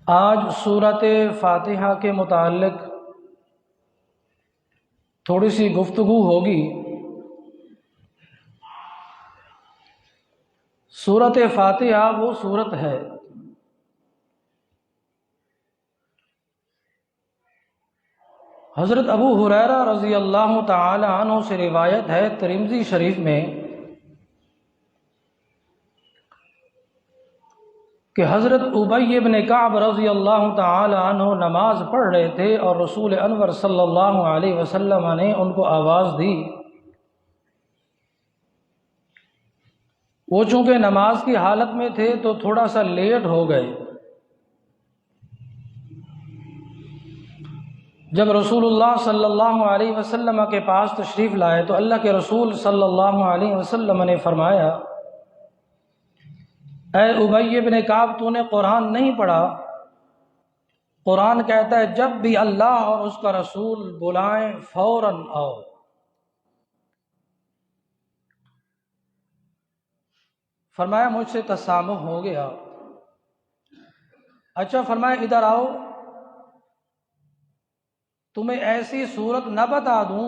آج سورۃ فاتحہ کے متعلق تھوڑی سی گفتگو ہوگی۔ سورۃ فاتحہ وہ سورت ہے حضرت ابو ہریرہ رضی اللہ تعالی عنہ سے روایت ہے ترمذی شریف میں کہ حضرت ابی بن کعب رضی اللہ تعالی عنہ نماز پڑھ رہے تھے اور رسول انور صلی اللہ علیہ وسلم نے ان کو آواز دی۔ وہ چونکہ نماز کی حالت میں تھے تو تھوڑا سا لیٹ ہو گئے۔ جب رسول اللہ صلی اللہ علیہ وسلم کے پاس تشریف لائے تو اللہ کے رسول صلی اللہ علیہ وسلم نے فرمایا، اے ابی بن کعب، تو نے قرآن نہیں پڑھا؟ قرآن کہتا ہے جب بھی اللہ اور اس کا رسول بلائیں فوراً آؤ۔ فرمایا مجھ سے تسامح ہو گیا۔ اچھا، فرمایا ادھر آؤ، تمہیں ایسی صورت نہ بتا دوں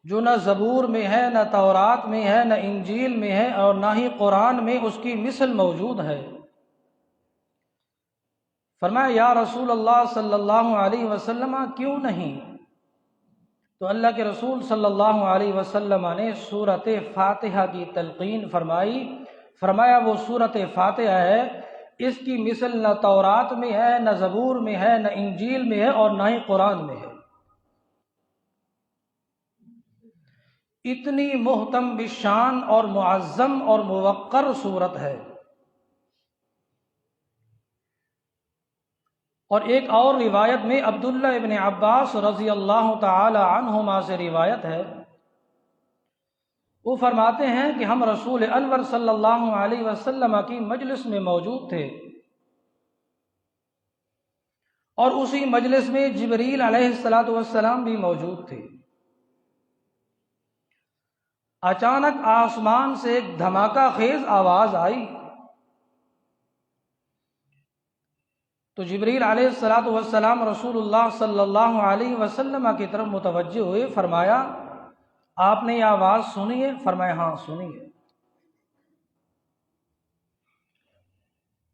جو نہ زبور میں ہے، نہ تورات میں ہے، نہ انجیل میں ہے، اور نہ ہی قرآن میں اس کی مثل موجود ہے۔ فرمایا یا رسول اللہ صلی اللہ علیہ وسلم کیوں نہیں؟ تو اللہ کے رسول صلی اللہ علیہ وسلم نے سورۃ فاتحہ کی تلقین فرمائی۔ فرمایا وہ سورۃ فاتحہ ہے، اس کی مثل نہ تورات میں ہے، نہ زبور میں ہے، نہ انجیل میں ہے، اور نہ ہی قرآن میں ہے۔ اتنی محتم بالشان اور معظم اور موقر صورت ہے۔ اور ایک اور روایت میں عبداللہ ابن عباس رضی اللہ تعالی عنہما سے روایت ہے، وہ فرماتے ہیں کہ ہم رسول انور صلی اللہ علیہ وسلم کی مجلس میں موجود تھے، اور اسی مجلس میں جبریل علیہ السلام بھی موجود تھے۔ اچانک آسمان سے ایک دھماکہ خیز آواز آئی تو جبریل علیہ السلام رسول اللہ صلی اللہ علیہ وسلم کی طرف متوجہ ہوئے۔ فرمایا آپ نے یہ آواز سنی ہے؟ فرمایا ہاں سنی ہے۔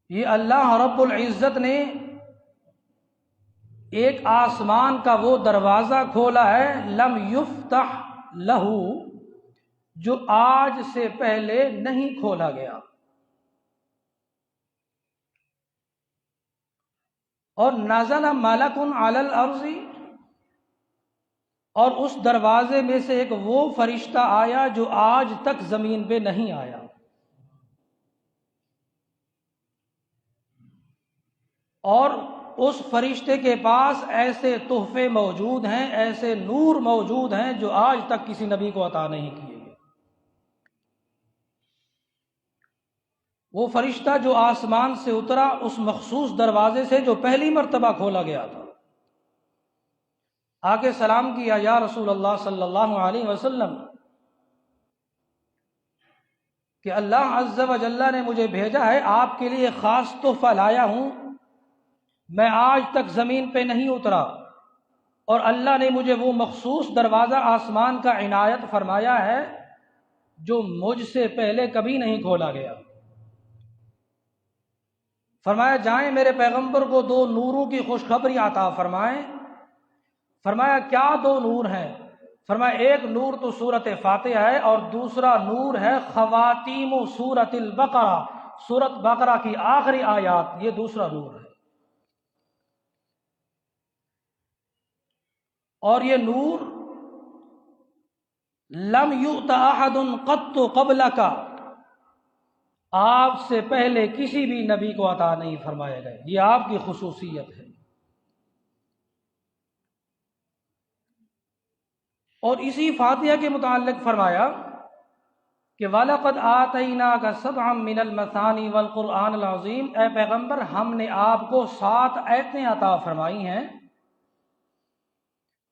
یہ اللہ رب العزت نے ایک آسمان کا وہ دروازہ کھولا ہے لم یفتح لہو، جو آج سے پہلے نہیں کھولا گیا، اور نزل ملک علی الارض، اور اس دروازے میں سے ایک وہ فرشتہ آیا جو آج تک زمین پہ نہیں آیا، اور اس فرشتے کے پاس ایسے تحفے موجود ہیں، ایسے نور موجود ہیں جو آج تک کسی نبی کو عطا نہیں کیے گئے۔ وہ فرشتہ جو آسمان سے اترا اس مخصوص دروازے سے جو پہلی مرتبہ کھولا گیا تھا، آ کے سلام کیا، یا رسول اللہ صلی اللہ علیہ وسلم، کہ اللہ عز و جل نے مجھے بھیجا ہے، آپ کے لیے خاص تحفہ لایا ہوں، میں آج تک زمین پہ نہیں اترا، اور اللہ نے مجھے وہ مخصوص دروازہ آسمان کا عنایت فرمایا ہے جو مجھ سے پہلے کبھی نہیں کھولا گیا۔ فرمایا جائیں میرے پیغمبر کو دو نوروں کی خوشخبری عطا فرمائیں۔ فرمایا کیا دو نور ہیں؟ فرمایا ایک نور تو سورۃ فاتحہ ہے، اور دوسرا نور ہے خواتیم سورۃ البقرہ، سورۃ بقرہ کی آخری آیات، یہ دوسرا نور ہے۔ اور یہ نور لم یؤت احد قط قبلک، آپ سے پہلے کسی بھی نبی کو عطا نہیں فرمایا گیا، یہ آپ کی خصوصیت ہے۔ اور اسی فاتحہ کے متعلق فرمایا کہ وَلَقَدْ آتَيْنَاكَ سَبْعًا مِّنَ الْمَثَانِي وَالْقُرْآنِ الْعَظِيمِ، اے پیغمبر ہم نے آپ کو 7 آیتیں عطا فرمائی ہیں،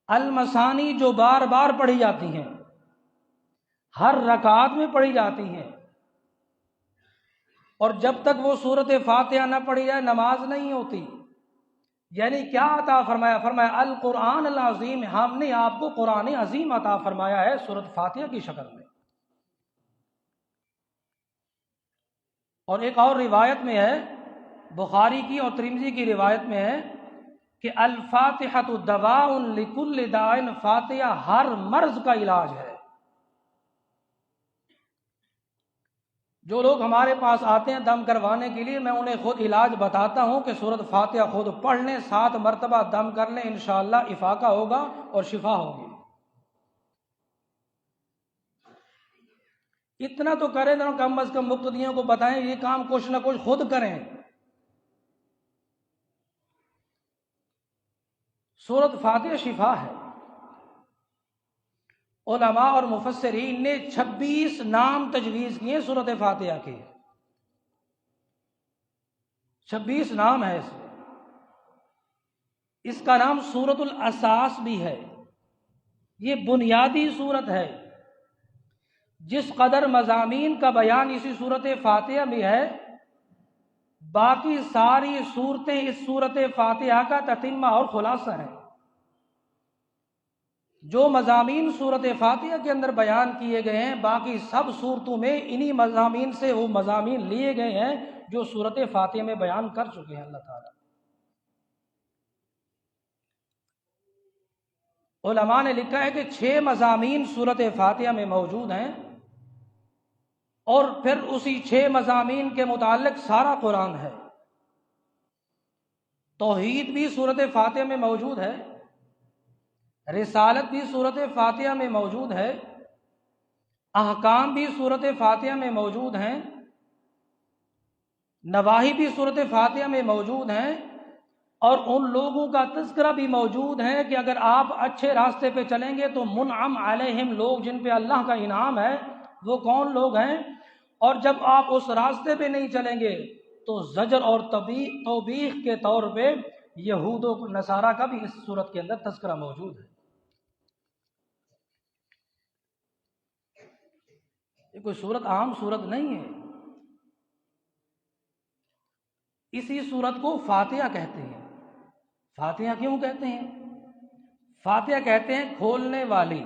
المثانی جو بار بار پڑھی جاتی ہیں، ہر رکعت میں پڑھی جاتی ہیں، اور جب تک وہ سورت فاتحہ نہ پڑھی جائے نماز نہیں ہوتی۔ یعنی کیا عطا فرمایا؟ فرمایا القرآن العظیم، ہم نے آپ کو قرآن عظیم عطا فرمایا ہے سورت فاتحہ کی شکل میں۔ اور ایک اور روایت میں ہے، بخاری کی اور ترمذی کی روایت میں ہے کہ الفاتحۃ دواء لکل داء، فاتحہ ہر مرض کا علاج ہے۔ جو لوگ ہمارے پاس آتے ہیں دم کروانے کے لیے، میں انہیں خود علاج بتاتا ہوں کہ سورت فاتحہ خود پڑھ لیں، 7 مرتبہ دم کر لیں، انشاءاللہ افاقہ ہوگا اور شفا ہوگی۔ اتنا تو کریں نا، کم از کم مقتدیوں کو بتائیں یہ کام کچھ نہ کچھ خود کریں۔ سورت فاتحہ شفا ہے۔ علماء اور مفسرین نے 26 نام تجویز کیے سورت فاتحہ کے، 26 نام ہے اس میں۔ اس کا نام سورت الاساس بھی ہے، یہ بنیادی سورت ہے۔ جس قدر مضامین کا بیان اسی سورت فاتحہ میں ہے، باقی ساری صورتیں اس سورت فاتحہ کا تتمہ اور خلاصہ ہیں۔ جو مضامین سورت فاتحہ کے اندر بیان کیے گئے ہیں، باقی سب صورتوں میں انہی مضامین سے وہ مضامین لیے گئے ہیں جو سورت فاتحہ میں بیان کر چکے ہیں اللہ تعالیٰ۔ علماء نے لکھا ہے کہ 6 مضامین سورت فاتحہ میں موجود ہیں، اور پھر اسی 6 مضامین کے متعلق سارا قرآن ہے۔ توحید بھی سورت فاتحہ میں موجود ہے، رسالت بھی سورت فاتحہ میں موجود ہے، احکام بھی سورت فاتحہ میں موجود ہیں، نواہی بھی سورت فاتحہ میں موجود ہیں، اور ان لوگوں کا تذکرہ بھی موجود ہے کہ اگر آپ اچھے راستے پہ چلیں گے تو منعم علیہم، لوگ جن پہ اللہ کا انعام ہے وہ کون لوگ ہیں، اور جب آپ اس راستے پہ نہیں چلیں گے تو زجر اور توبیخ کے طور پہ یہود و نصارہ کا بھی اس صورت کے اندر تذکرہ موجود ہے۔ یہ کوئی صورت عام صورت نہیں ہے۔ اسی صورت کو فاتحہ کہتے ہیں۔ فاتحہ کیوں کہتے ہیں؟ فاتحہ کہتے ہیں کھولنے والی۔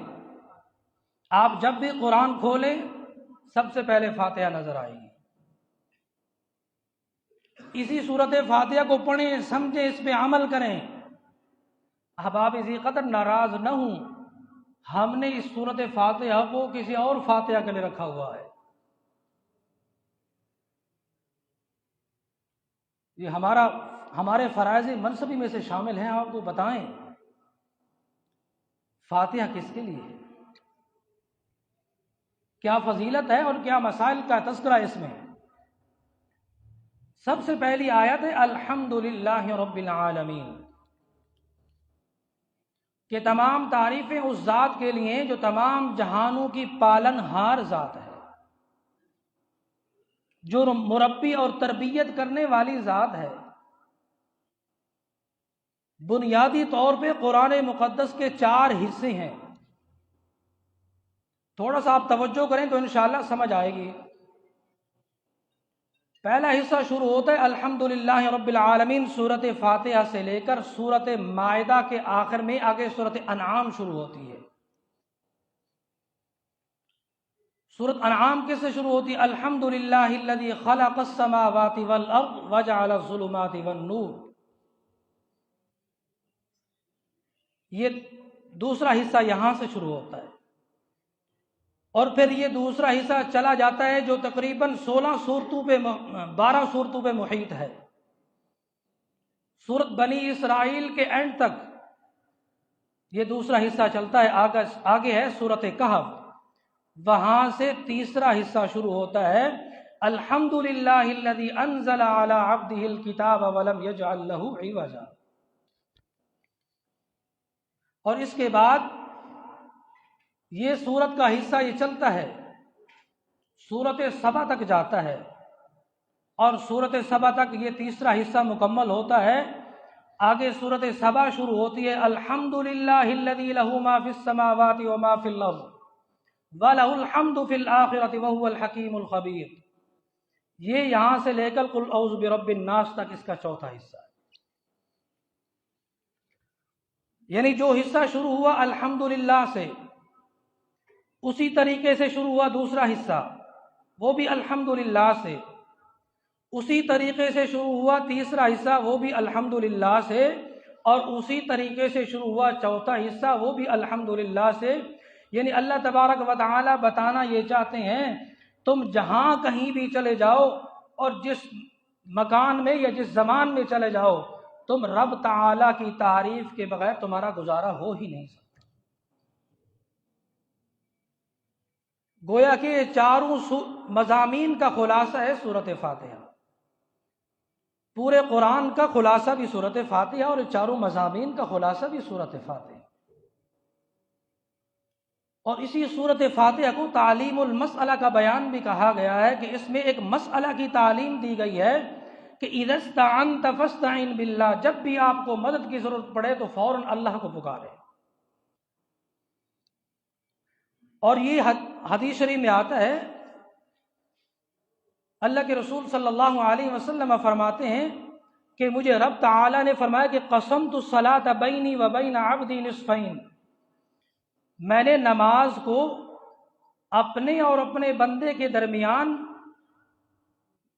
آپ جب بھی قرآن کھولیں سب سے پہلے فاتحہ نظر آئے گی۔ اسی صورت فاتحہ کو پڑھیں، سمجھیں، اس پہ عمل کریں۔ احباب اسی قدر ناراض نہ ہوں، ہم نے اس صورت فاتحہ کو کسی اور فاتحہ کے لیے رکھا ہوا ہے۔ یہ ہمارے فرائض منصبی میں سے شامل ہیں۔ آپ کو بتائیں فاتحہ کس کے لیے ہے، کیا فضیلت ہے اور کیا مسائل کا تذکرہ اس میں ہے۔ سب سے پہلی آیت ہے الحمدللہ رب العالمین، کہ تمام تعریفیں اس ذات کے لیے جو تمام جہانوں کی پالن ہار ذات ہے، جو مربی اور تربیت کرنے والی ذات ہے۔ بنیادی طور پہ قرآن مقدس کے 4 حصے ہیں، تھوڑا سا آپ توجہ کریں تو انشاءاللہ سمجھ آئے گی۔ پہلا حصہ شروع ہوتا ہے الحمدللہ رب العالمین سورت فاتحہ سے لے کر سورت مائدہ کے آخر میں آگے سورت انعام شروع ہوتی ہے۔ سورت انعام کس سے شروع ہوتی ہے؟ الحمدللہ الذی خلق السماوات والارض وجعل الظلمات والنور۔ یہ دوسرا حصہ یہاں سے شروع ہوتا ہے، اور پھر یہ دوسرا حصہ چلا جاتا ہے جو تقریباً 12 صورتوں پہ محیط ہے۔ سورت بنی اسرائیل کے اینڈ تک یہ دوسرا حصہ چلتا ہے۔ آگے ہے سورت کہف، وہاں سے تیسرا حصہ شروع ہوتا ہے الحمدللہ الذی انزل علی عبدہ الکتاب ولم یجعل لہ عوجا۔ اور اس کے بعد یہ سورت کا حصہ یہ چلتا ہے، سورت سبا تک جاتا ہے، اور سورت سبا تک یہ تیسرا حصہ مکمل ہوتا ہے۔ آگے سورت سبا شروع ہوتی ہے الحمدللہ الذی لہ ما فی السماوات وما فی الارض وَلَهُ الْحَمْدُ فِي الْآخِرَةِ وَهُوَ الْحَكِيمُ الْخَبِيرُ۔ یہ یہاں سے لے کر قل اعوذ برب الناس تک اس کا چوتھا حصہ ہے۔ یعنی جو حصہ شروع ہوا الحمدللہ سے، اسی طریقے سے شروع ہوا دوسرا حصہ، وہ بھی الحمدللہ سے، اسی طریقے سے شروع ہوا تیسرا حصہ، وہ بھی الحمدللہ سے، اور اسی طریقے سے شروع ہوا چوتھا حصہ، وہ بھی الحمدللہ سے۔ یعنی اللہ تبارک و تعالی بتانا یہ چاہتے ہیں تم جہاں کہیں بھی چلے جاؤ اور جس مکان میں یا جس زمان میں چلے جاؤ، تم رب تعالی کی تعریف کے بغیر تمہارا گزارا ہو ہی نہیں سکتا۔ گویا کہ یہ چاروں مضامین کا خلاصہ ہے سورۃ فاتحہ، پورے قرآن کا خلاصہ بھی سورۃ فاتحہ، اور چاروں مضامین کا خلاصہ بھی سورۃ فاتحہ۔ اور اسی سورۃ فاتحہ کو تعلیم المسئلہ کا بیان بھی کہا گیا ہے کہ اس میں ایک مسئلہ کی تعلیم دی گئی ہے کہ اذا استعنت فاستعن باللہ، جب بھی آپ کو مدد کی ضرورت پڑے تو فوراً اللہ کو پکارے۔ اور یہ حدیث شریف میں آتا ہے، اللہ کے رسول صلی اللہ علیہ وسلم فرماتے ہیں کہ مجھے رب تعالی نے فرمایا کہ قسمت الصلاۃ بینی و بین عبدی نصفین، میں نے نماز کو اپنے اور اپنے بندے کے درمیان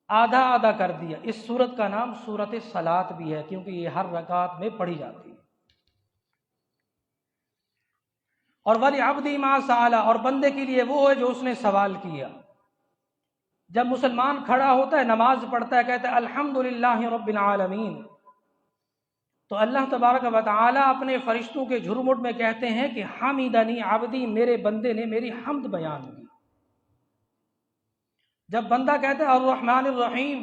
آدھا آدھا کر دیا۔ اس سورت کا نام سورۃ صلاۃ بھی ہے کیونکہ یہ ہر رکعت میں پڑھی جاتی ہے۔ اور وَلِعَبْدِی مَا سَأَلَ، اور بندے کے لیے وہ ہے جو اس نے سوال کیا۔ جب مسلمان کھڑا ہوتا ہے، نماز پڑھتا ہے، کہتا ہے الحمدللہ رب العالمین، تو اللہ تبارک و تعالی اپنے فرشتوں کے جھرمٹ میں کہتے ہیں کہ حمدنی عبدی، میرے بندے نے میری حمد بیان کی۔ جب بندہ کہتا ہے الرحمن الرحیم،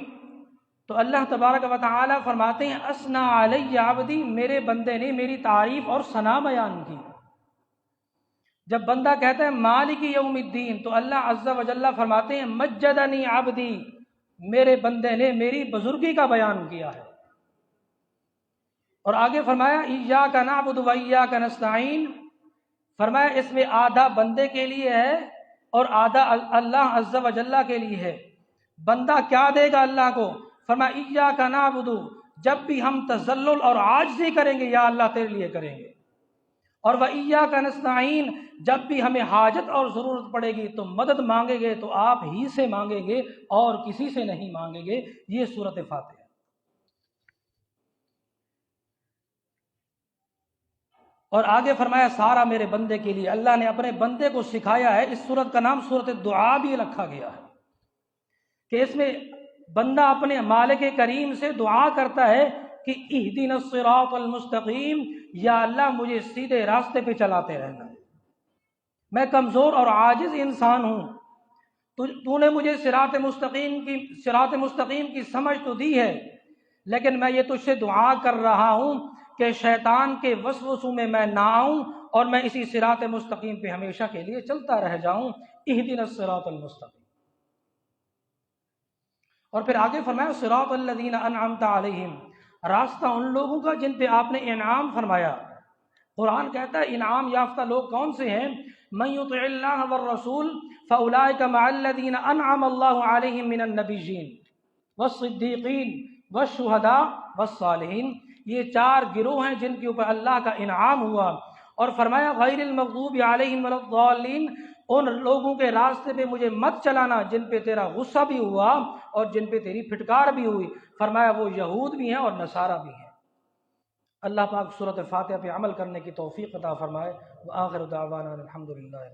تو اللہ تبارک و تعالی فرماتے ہیں اثنی علی عبدی، میرے بندے نے میری تعریف اور ثنا بیان کی۔ جب بندہ کہتا ہے مالک یوم الدین، تو اللہ عز و جل فرماتے ہیں مجدنی عبدی، میرے بندے نے میری بزرگی کا بیان کیا ہے۔ اور آگے فرمایا ایاک نعبد و ایاک نستعین، فرمایا اس میں آدھا بندے کے لیے ہے اور آدھا اللہ عز و جل کے لیے ہے۔ بندہ کیا دے گا اللہ کو؟ فرمایا ایاک نعبد، جب بھی ہم تذلل اور عاجزی کریں گے یا اللہ تیرے لیے کریں گے، اور وَإِيَّاكَ نَسْتَعِينُ، جب بھی ہمیں حاجت اور ضرورت پڑے گی تو مدد مانگیں گے تو آپ ہی سے مانگیں گے اور کسی سے نہیں مانگیں گے۔ یہ سورۃ فاتحہ۔ اور آگے فرمایا سارا میرے بندے کے لیے، اللہ نے اپنے بندے کو سکھایا ہے۔ اس سورت کا نام سورۃ دعا بھی رکھا گیا ہے کہ اس میں بندہ اپنے مالک کریم سے دعا کرتا ہے کہ اہدنا الصراط المستقیم، یا اللہ مجھے سیدھے راستے پہ چلاتے رہنا، میں کمزور اور عاجز انسان ہوں، تو نے مجھے صراط مستقیم کی سمجھ تو دی ہے، لیکن میں یہ تجھ سے دعا کر رہا ہوں کہ شیطان کے وسوسوں میں نہ آؤں اور میں اسی صراط مستقیم پہ ہمیشہ کے لیے چلتا رہ جاؤں۔ اہدنا الصراط المستقیم۔ اور پھر آگے فرمایا صراط الذین انعمت علیہم، راستہ ان لوگوں کا جن پہ آپ نے انعام فرمایا۔ قرآن کہتا ہے انعام یافتہ لوگ کون سے ہیں؟ من یطع اللہ والرسول فاولئک مع الذین انعم اللہ علیہم من النبیین والصدیقین والشہداء والصالحین، یہ چار گروہ ہیں جن کے اوپر اللہ کا انعام ہوا۔ اور فرمایا غیر المغضوب علیہم ولا الضالین، ان لوگوں کے راستے پہ مجھے مت چلانا جن پہ تیرا غصہ بھی ہوا اور جن پہ تیری پھٹکار بھی ہوئی۔ فرمایا وہ یہود بھی ہیں اور نصارہ بھی ہیں۔ اللہ پاک سورۃ فاتحہ پہ عمل کرنے کی توفیق عطا فرمائے۔ وآخر دعوانا الحمدللہ۔